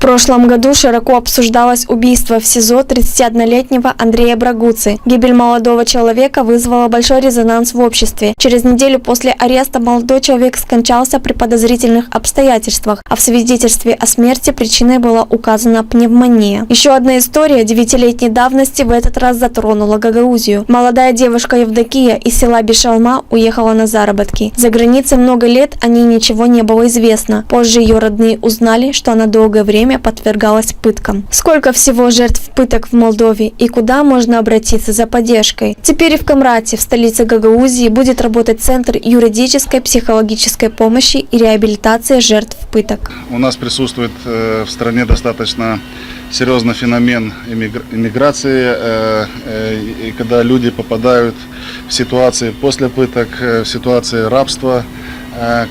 прошлом году широко обсуждалось убийство в СИЗО 31-летнего Андрея Брагуцы. Гибель молодого человека вызвала большой резонанс в обществе. Через неделю после ареста молодой человек скончался при подозрительных обстоятельствах, а в свидетельстве о смерти причиной была указана пневмония. Еще одна история 9-летней давности в этот раз затронула Гагаузию. Молодая девушка Евдокия из села Бишалма уехала на заработки. За границей много лет о ней ничего не было известно. Позже ее родные узнали, что она долгое время подвергалась пыткам. Сколько всего жертв пыток в Молдове и куда можно обратиться за поддержкой? Теперь и в Камрате, в столице Гагаузии, будет работать Центр юридической, психологической помощи и реабилитации жертв пыток. У нас присутствует в стране достаточно серьезный феномен иммиграции, и когда люди попадают в ситуации после пыток, в ситуации рабства.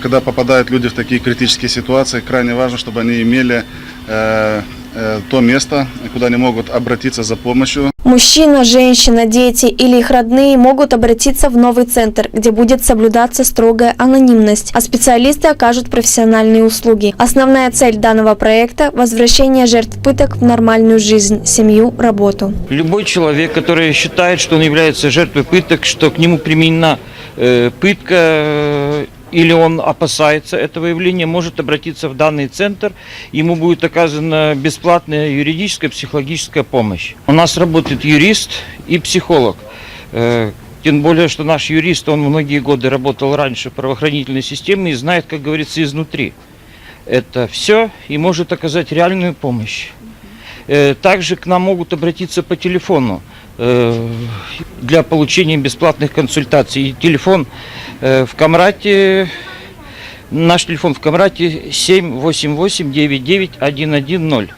Когда попадают люди в такие критические ситуации, крайне важно, чтобы они имели то место, куда они могут обратиться за помощью. Мужчина, женщина, дети или их родные могут обратиться в новый центр, где будет соблюдаться строгая анонимность, а специалисты окажут профессиональные услуги. Основная цель данного проекта – возвращение жертв пыток в нормальную жизнь, семью, работу. Любой человек, который считает, что он является жертвой пыток, что к нему применена пытка, или он опасается этого явления, может обратиться в данный центр. Ему будет оказана бесплатная юридическая, психологическая помощь. У нас работает юрист и психолог. Тем более, что наш юрист, он многие годы работал раньше в правоохранительной системе и знает, как говорится, изнутри это все и может оказать реальную помощь. Также к нам могут обратиться по телефону для получения бесплатных консультаций. И телефон в Камрате, наш телефон в Камрате 788-99-110.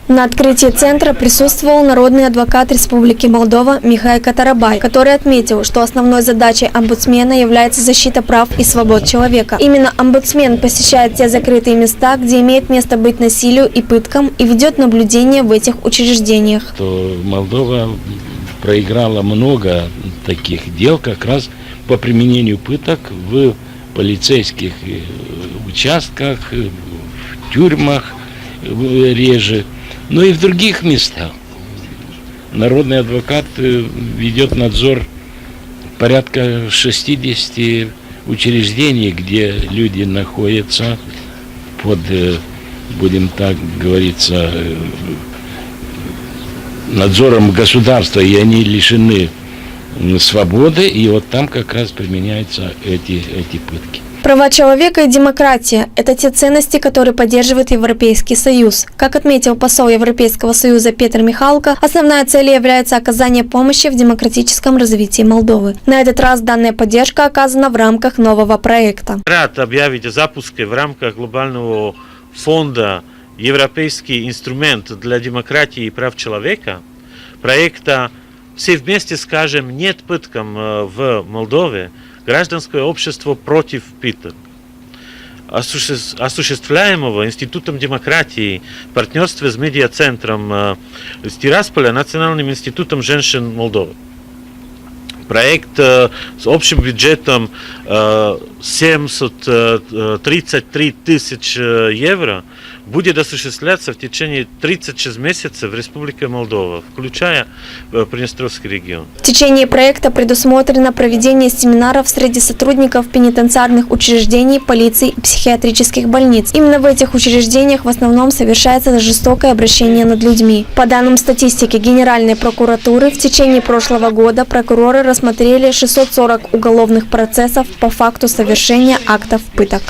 На открытии центра присутствовал народный адвокат Республики Молдова Михай Катарабай, который отметил, что основной задачей омбудсмена является защита прав и свобод человека. Именно омбудсмен посещает те закрытые места, где имеет место быть насилию и пыткам, и ведет наблюдение в этих учреждениях. Молдова проиграла много таких дел как раз по применению пыток в полицейских участках, в тюрьмах реже, но и в других местах. Народный адвокат ведет надзор порядка 60 учреждений, где люди находятся под, будем так говориться, надзором государства, и они лишены свободы, и вот там как раз применяются эти пытки. Права человека и демократия – это те ценности, которые поддерживает Европейский Союз. Как отметил посол Европейского Союза Петр Михалко, основная цель является оказание помощи в демократическом развитии Молдовы. На этот раз данная поддержка оказана в рамках нового проекта. Рад объявить о запуске в рамках глобального фонда «Европейский инструмент для демократии и прав человека» проекта «Все вместе скажем нет пыткам в Молдове. Гражданское общество против пыток», осуществляемого Институтом демократии в партнерстве с медиацентром из Тирасполя, Национальным институтом женщин Молдовы. Проект с общим бюджетом 733 тысячи евро будет осуществляться в течение 36 месяцев в Республике Молдова, включая Приднестровский регион. В течение проекта предусмотрено проведение семинаров среди сотрудников пенитенциарных учреждений, полиции и психиатрических больниц. Именно в этих учреждениях в основном совершается жестокое обращение над людьми. По данным статистики Генеральной прокуратуры, в течение прошлого года прокуроры рассмотрели 640 уголовных процессов по факту совершения актов пыток.